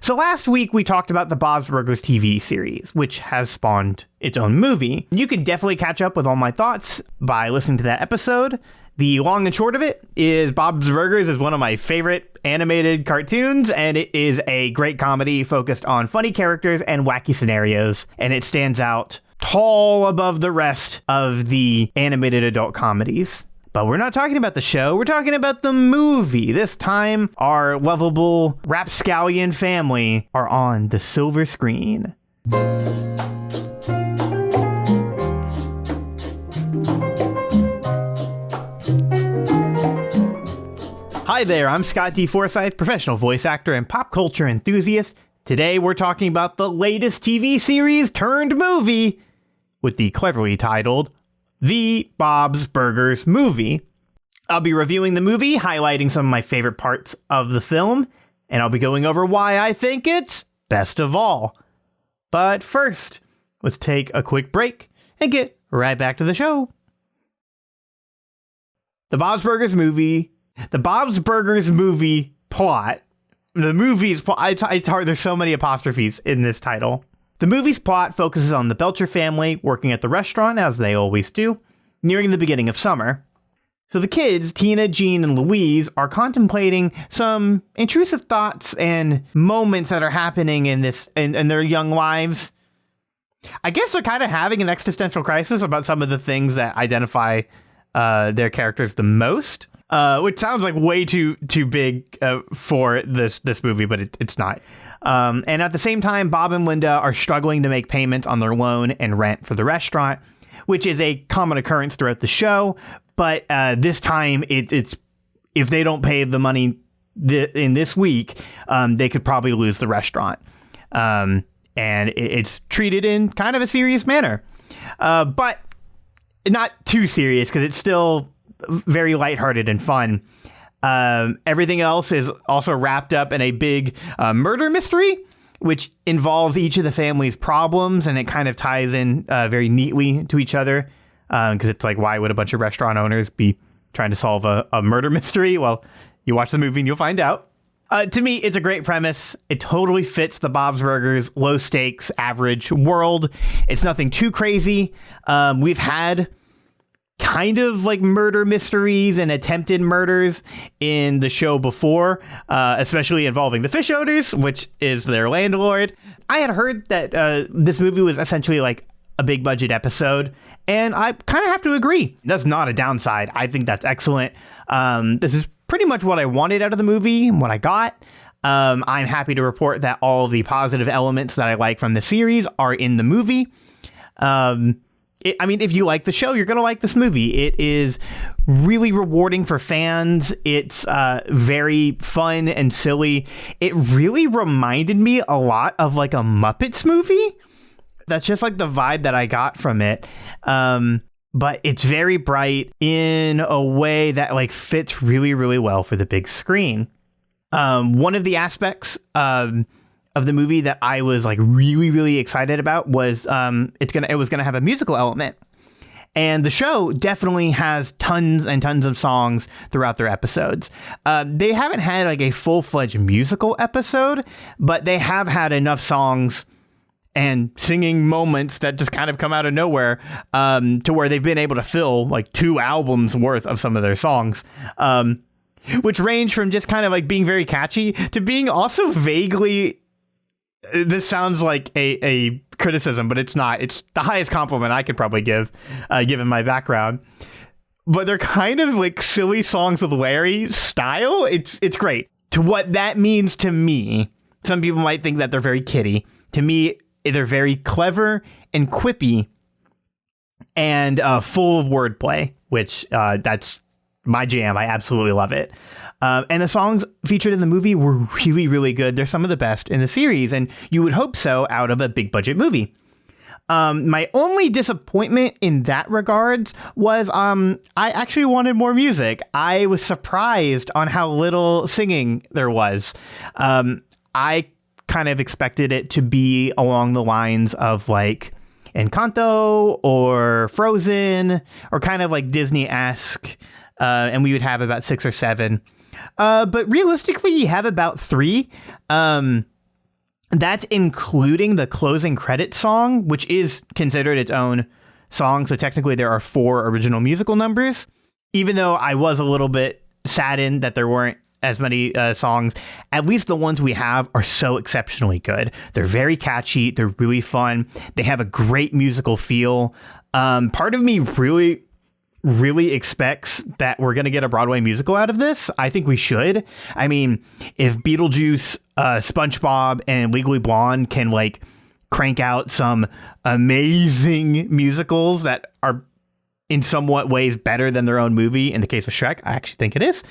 So last week we talked about the Bob's Burgers TV series, which has spawned its own movie. You can definitely catch up with all my thoughts by listening to that episode. The long and short of it is Bob's Burgers is one of my favorite animated cartoons, and it is a great comedy focused on funny characters and wacky scenarios, and it stands out tall above the rest of the animated adult comedies. But we're not talking about the show, we're talking about the movie. This time, our lovable rapscallion family are on the silver screen. Hi there, I'm Scott D. Forsyth, professional voice actor and pop culture enthusiast. Today we're talking about the latest TV series turned movie with the cleverly titled The Bob's Burgers Movie. I'll be reviewing the movie, highlighting some of my favorite parts of the film, and I'll be going over why I think it's best of all. But first, let's take a quick break and get right back to the show. The Bob's Burgers movie plot. The movie's plot. It's hard. There's so many apostrophes in this title. The movie's plot focuses on the Belcher family working at the restaurant, as they always do, nearing the beginning of summer. So the kids, Tina, Jean, and Louise, are contemplating some intrusive thoughts and moments that are happening in their young lives. I guess they're kind of having an existential crisis about some of the things that identify their characters the most. Which sounds like way too big for this movie, but it's not. And at the same time, Bob and Linda are struggling to make payments on their loan and rent for the restaurant, which is a common occurrence throughout the show. But this time, it's if they don't pay the money in this week, they could probably lose the restaurant. And it's treated in kind of a serious manner, but not too serious because it's still very lighthearted and fun. Everything else is also wrapped up in a big murder mystery, which involves each of the family's problems, and it kind of ties in very neatly to each other. Because it's like, why would a bunch of restaurant owners be trying to solve a murder mystery? Well, you watch the movie and you'll find out. To me, it's a great premise. It totally fits the Bob's Burgers low stakes, average world. It's nothing too crazy. We've had kind of like murder mysteries and attempted murders in the show before, especially involving the fish owners, which is their landlord. I had heard that this movie was essentially like a big budget episode, and I kind of have to agree. That's not a downside. I think that's excellent. This is pretty much what I wanted out of the movie and what I got. I'm happy to report that all of the positive elements that I like from the series are in the movie. If you like the show, you're going to like this movie. It is really rewarding for fans. It's very fun and silly. It really reminded me a lot of like a Muppets movie. That's just like the vibe that I got from it. But it's very bright in a way that like fits really, really well for the big screen. One of the aspects of the movie that I was like really, really excited about was it was gonna have a musical element. And the show definitely has tons and tons of songs throughout their episodes. They haven't had like a full-fledged musical episode, but they have had enough songs and singing moments that just kind of come out of nowhere, to where they've been able to fill like 2 albums worth of some of their songs, which range from just kind of like being very catchy to being also vaguely, this sounds like a criticism, but it's not. It's the highest compliment I could probably give, given my background. But they're kind of like silly songs with Larry style. It's great. To what that means to me, some people might think that they're very kiddie. To me, they're very clever and quippy and full of wordplay, which that's my jam. I absolutely love it. And the songs featured in the movie were really, really good. They're some of the best in the series, and you would hope so out of a big budget movie. My only disappointment in that regards was I actually wanted more music. I was surprised on how little singing there was. I kind of expected it to be along the lines of like Encanto or Frozen or kind of like Disney-esque, and we would have about 6 or 7. But realistically, you have about 3. That's including the closing credit song, which is considered its own song. So technically there are 4 original musical numbers, even though I was a little bit saddened that there weren't as many songs. At least the ones we have are so exceptionally good. They're very catchy. They're really fun. They have a great musical feel. Part of me really expects that we're going to get a Broadway musical out of this. I think we should. I mean, if Beetlejuice, SpongeBob, and Legally Blonde can like crank out some amazing musicals that are in somewhat ways better than their own movie, in the case of Shrek, I actually think it is.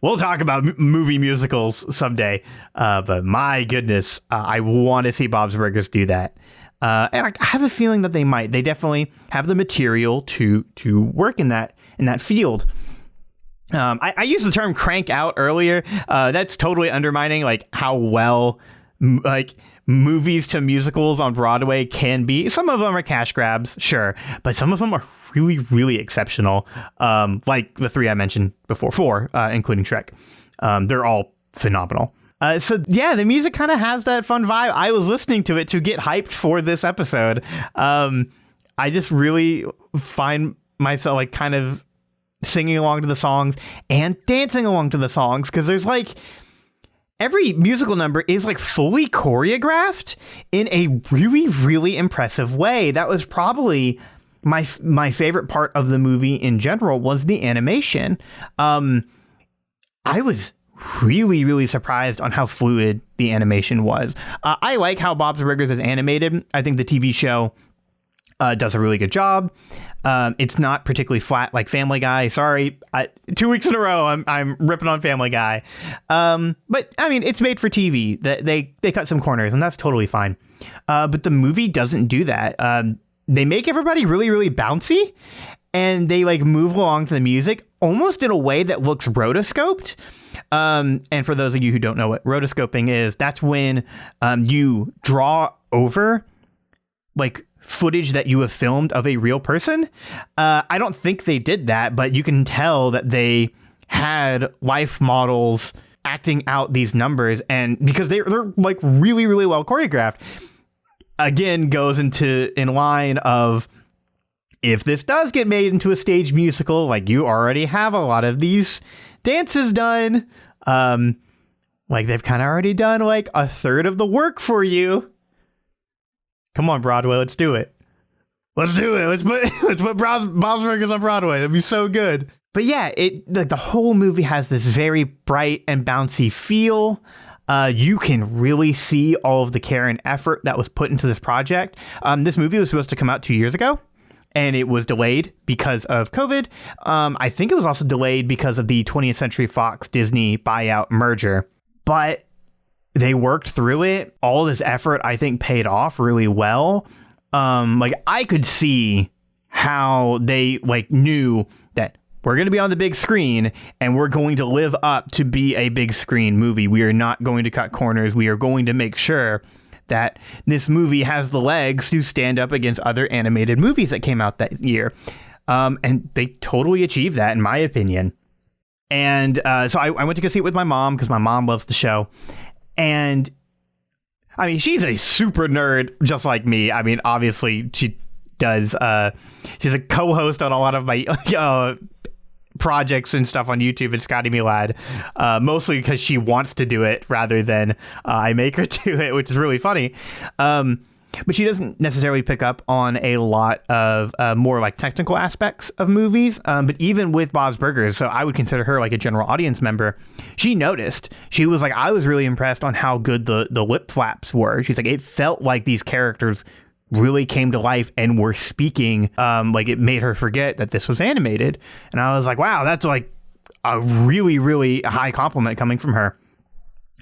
We'll talk about movie musicals someday. But my goodness, I want to see Bob's Burgers do that. And I have a feeling that they might. They definitely have the material to work in that field. I used the term crank out earlier. That's totally undermining like how well like movies to musicals on Broadway can be. Some of them are cash grabs, sure, but some of them are really exceptional. Like the 3 I mentioned before, 4, including Shrek. They're all phenomenal. So yeah, the music kind of has that fun vibe. I was listening to it to get hyped for this episode. I just really find myself like kind of singing along to the songs and dancing along to the songs, because there's like every musical number is like fully choreographed in a really impressive way. That was probably my favorite part of the movie in general, was the animation. I was really surprised on how fluid the animation was. I like how Bob's Burgers is animated. I think the TV show does a really good job. It's not particularly flat like Family Guy. Sorry, 2 weeks in a row I'm ripping on Family Guy. But I mean, it's made for TV. They cut some corners, and that's totally fine. But the movie doesn't do that. They make everybody really bouncy, and they like move along to the music almost in a way that looks rotoscoped. And for those of you who don't know what rotoscoping is, that's when you draw over like footage that you have filmed of a real person. I don't think they did that, but you can tell that they had life models acting out these numbers, and because they're like really well choreographed. Again, goes in line of, if this does get made into a stage musical, like you already have a lot of these dances done. Like they've kind of already done like a third of the work for you. Come on, Broadway, let's do it. Let's do it. Let's put Bob's Burgers on Broadway. That'd be so good. But yeah, like the whole movie has this very bright and bouncy feel. You can really see all of the care and effort that was put into this project. This movie was supposed to come out 2 years ago, and it was delayed because of COVID. I think it was also delayed because of the 20th Century Fox Disney buyout merger. But they worked through it. All this effort, I think, paid off really well. Like I could see how they like knew that we're going to be on the big screen and we're going to live up to be a big screen movie. We are not going to cut corners. We are going to make sure that this movie has the legs to stand up against other animated movies that came out that year. And they totally achieved that, in my opinion. And so I went to go see it with my mom because my mom loves the show. And I mean, she's a super nerd just like me. I mean, obviously she does. She's a co-host on a lot of my projects and stuff on YouTube at ScottyMeLad, mostly because she wants to do it rather than I make her do it, which is really funny. But she doesn't necessarily pick up on a lot of more like technical aspects of movies. But even with Bob's Burgers, so I would consider her like a general audience member. She noticed. She was like, I was really impressed on how good the lip flaps were. She's like, it felt like these characters really came to life and were speaking. Like it made her forget that this was animated. And I was like, wow, that's like a really high compliment coming from her.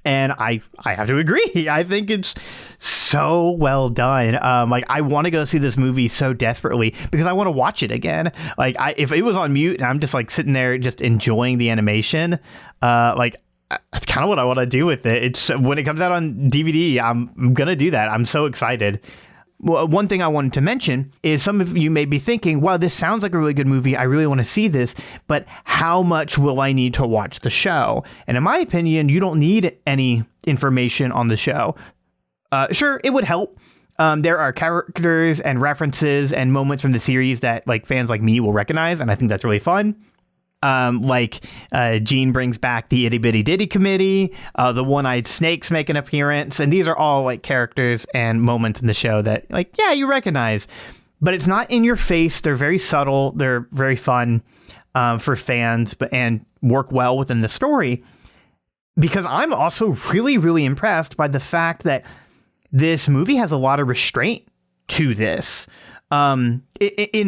And I have to agree. I think it's so well done. Like I want to go see this movie so desperately because I want to watch it again. Like if it was on mute and I'm just like sitting there just enjoying the animation, like that's kind of what I want to do with it. It's when it comes out on DVD, I'm gonna do that. I'm so excited. Well, one thing I wanted to mention is some of you may be thinking, wow, this sounds like a really good movie. I really want to see this, but how much will I need to watch the show? And in my opinion, you don't need any information on the show. Sure, it would help. There are characters and references and moments from the series that like fans like me will recognize, and I think that's really fun. Gene brings back the Itty Bitty Ditty Committee, the One-Eyed Snakes make an appearance, and these are all like characters and moments in the show that like, yeah, you recognize, but it's not in your face. They're very subtle. They're very fun for fans, and work well within the story, because I'm also really, really impressed by the fact that this movie has a lot of restraint to this. In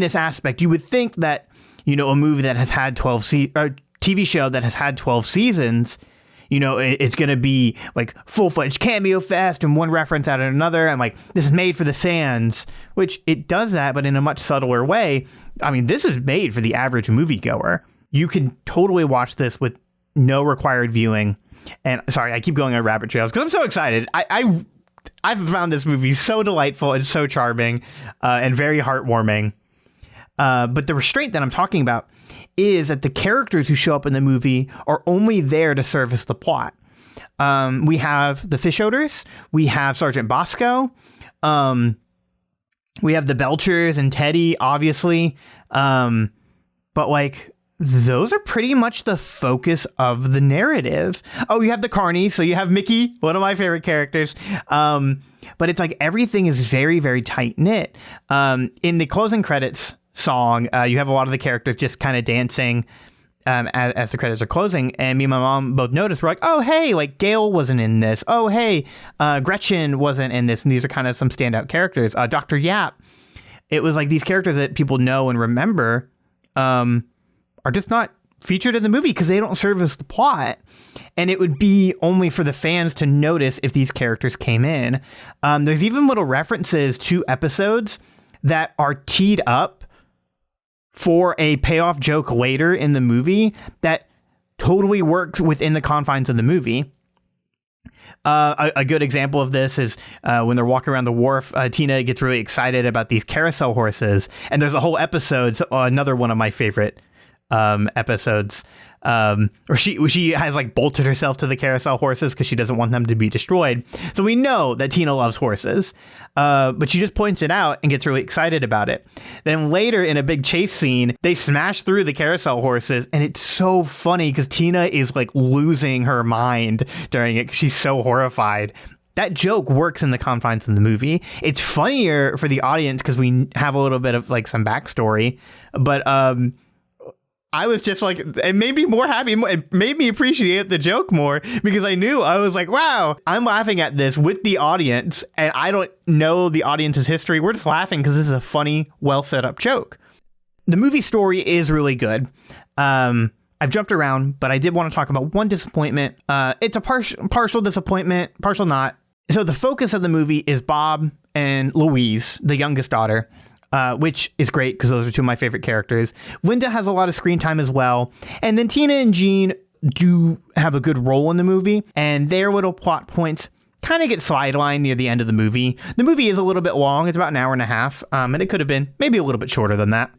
this aspect, you would think that, a movie that has had TV show that has had 12 seasons, it's going to be like full-fledged cameo fest and one reference out of another. And like, this is made for the fans, which it does that, but in a much subtler way. I mean, this is made for the average moviegoer. You can totally watch this with no required viewing. And sorry, I keep going on rabbit trails because I'm so excited. I've found this movie so delightful and so charming and very heartwarming. But the restraint that I'm talking about is that the characters who show up in the movie are only there to service the plot. We have the fish odors. We have Sergeant Bosco. We have the Belchers and Teddy, obviously. But like, those are pretty much the focus of the narrative. Oh, you have the Carnies. So you have Mickey, one of my favorite characters. But it's like everything is very, very tight knit. In the closing credits song, you have a lot of the characters just kind of dancing as the credits are closing. And me and my mom both noticed, we're like, oh, hey, like Gail wasn't in this. Oh, hey, Gretchen wasn't in this. And these are kind of some standout characters. Dr. Yap. It was like these characters that people know and remember are just not featured in the movie because they don't service the plot. And it would be only for the fans to notice if these characters came in. There's even little references to episodes that are teed up for a payoff joke later in the movie that totally works within the confines of the movie. A good example of this is when they're walking around the wharf, Tina gets really excited about these carousel horses. And there's a whole episode, another one of my favorite episodes, where she has like bolted herself to the carousel horses because she doesn't want them to be destroyed. So we know that Tina loves horses, but she just points it out and gets really excited about it. Then later in a big chase scene, they smash through the carousel horses, and it's so funny because Tina is like losing her mind during it. She's so horrified. That joke works in the confines of the movie. It's funnier for the audience because we have a little bit of like some backstory, but I was just like, it made me more happy. It made me appreciate the joke more because I was like, wow, I'm laughing at this with the audience and I don't know the audience's history. We're just laughing because this is a funny, well set up joke. The movie story is really good. I've jumped around, but I did want to talk about one disappointment. It's a partial disappointment, partial not. So the focus of the movie is Bob and Louise, the youngest daughter. Which is great because those are two of my favorite characters. Linda has a lot of screen time as well. And then Tina and Gene do have a good role in the movie, and their little plot points kind of get sidelined near the end of the movie. The movie is a little bit long. It's about an hour and a half, and it could have been maybe a little bit shorter than that.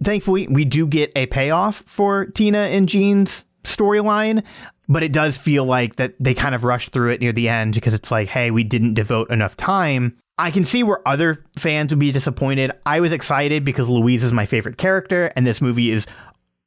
Thankfully, we do get a payoff for Tina and Gene's storyline, but it does feel like that they kind of rushed through it near the end because it's like, hey, we didn't devote enough time. I can see where other fans would be disappointed. I was excited because Louise is my favorite character, and this movie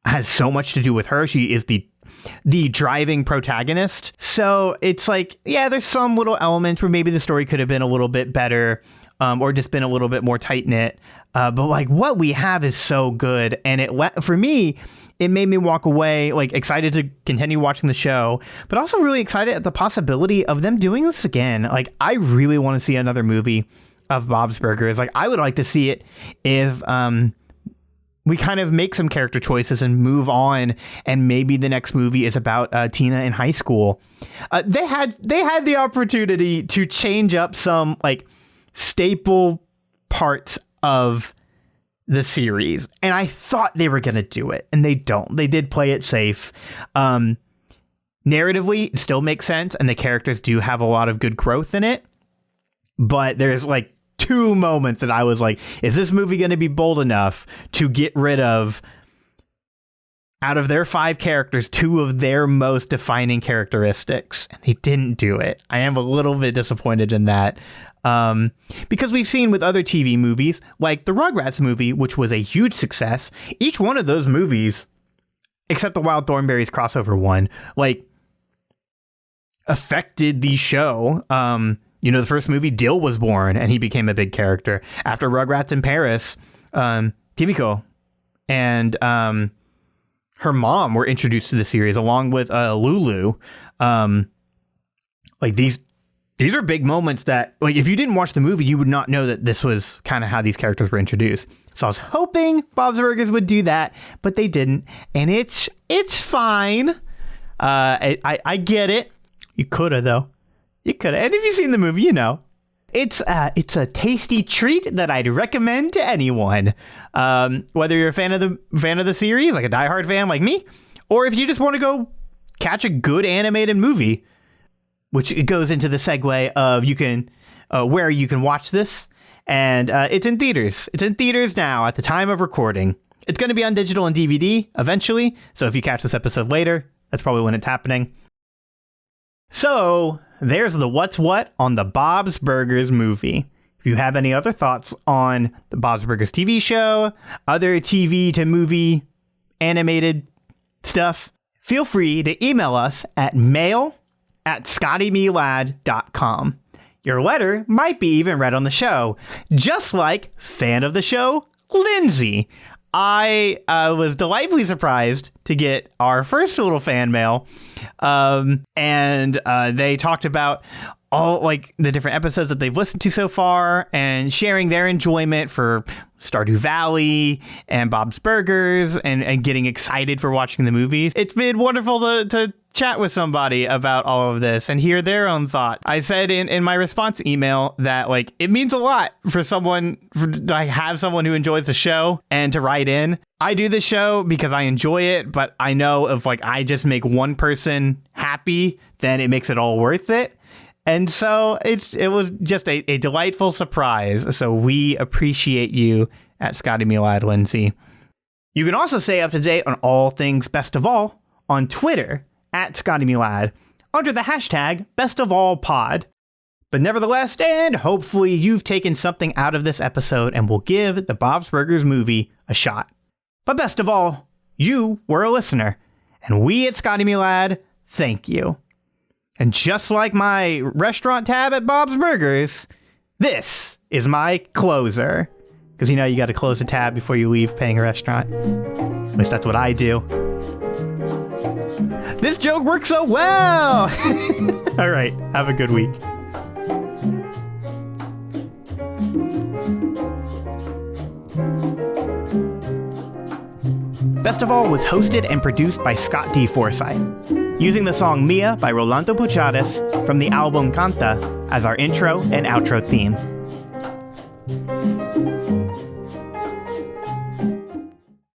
has so much to do with her. She is the driving protagonist. So it's like, yeah, there's some little elements where maybe the story could have been a little bit better, or just been a little bit more tight knit. But like what we have is so good, and for me, it made me walk away like excited to continue watching the show, but also really excited at the possibility of them doing this again. Like I really want to see another movie of Bob's Burgers. Like I would like to see it if we kind of make some character choices and move on, and maybe the next movie is about Tina in high school. They had the opportunity to change up some like staple parts of the series, and I thought they were going to do it, and they don't. They did play it safe. Narratively, it still makes sense, and the characters do have a lot of good growth in it, but there's like two moments that I was like, is this movie going to be bold enough to get rid of out of their 5 characters 2 of their most defining characteristics, and they didn't do it. I am a little bit disappointed in that. Because we've seen with other TV movies, like the Rugrats movie, which was a huge success, each one of those movies, except the Wild Thornberrys crossover one, like, affected the show. The first movie, Dill was born, and he became a big character. After Rugrats in Paris, Kimiko and her mom were introduced to the series, along with Lulu. Like, these are big moments that, like, if you didn't watch the movie, you would not know that this was kind of how these characters were introduced. So I was hoping Bob's Burgers would do that, but they didn't, and it's fine. I get it. You coulda, though. You coulda. And if you've seen the movie, you know. It's a tasty treat that I'd recommend to anyone. Whether you're a fan of the series, like a diehard fan like me, or if you just want to go catch a good animated movie, which it goes into the segue of where you can watch this. And it's in theaters. It's in theaters now at the time of recording. It's going to be on digital and DVD eventually. So if you catch this episode later, that's probably when it's happening. So there's the what's what on the Bob's Burgers movie. If you have any other thoughts on the Bob's Burgers TV show, other TV to movie animated stuff, feel free to email us at mail@ScottyMeLad.com. Your letter might be even read on the show, just like fan of the show, Lindsay. I was delightfully surprised to get our first little fan mail, and they talked about all, like, the different episodes that they've listened to so far and sharing their enjoyment for Stardew Valley and Bob's Burgers and getting excited for watching the movies. It's been wonderful to chat with somebody about all of this and hear their own thought. I said in my response email that, like, it means a lot for someone to have someone who enjoys the show and to write in. I do this show because I enjoy it, but I know if, like, I just make one person happy, then it makes it all worth it. And so it was just a delightful surprise. So we appreciate you at ScottyMeLad, Lindsay. You can also stay up to date on all things Best of All on Twitter at ScottyMeLad under the hashtag BestOfAllPod. But nevertheless, and hopefully you've taken something out of this episode and will give the Bob's Burgers movie a shot. But best of all, you were a listener, and we at ScottyMeLad thank you. And just like my restaurant tab at Bob's Burgers, this is my closer. Because you know you got to close a tab before you leave paying a restaurant. At least that's what I do. This joke works so well! All right, have a good week. Best of All was hosted and produced by Scott D. Forsythe, using the song Mia by Rolando Puchades from the album Canta as our intro and outro theme.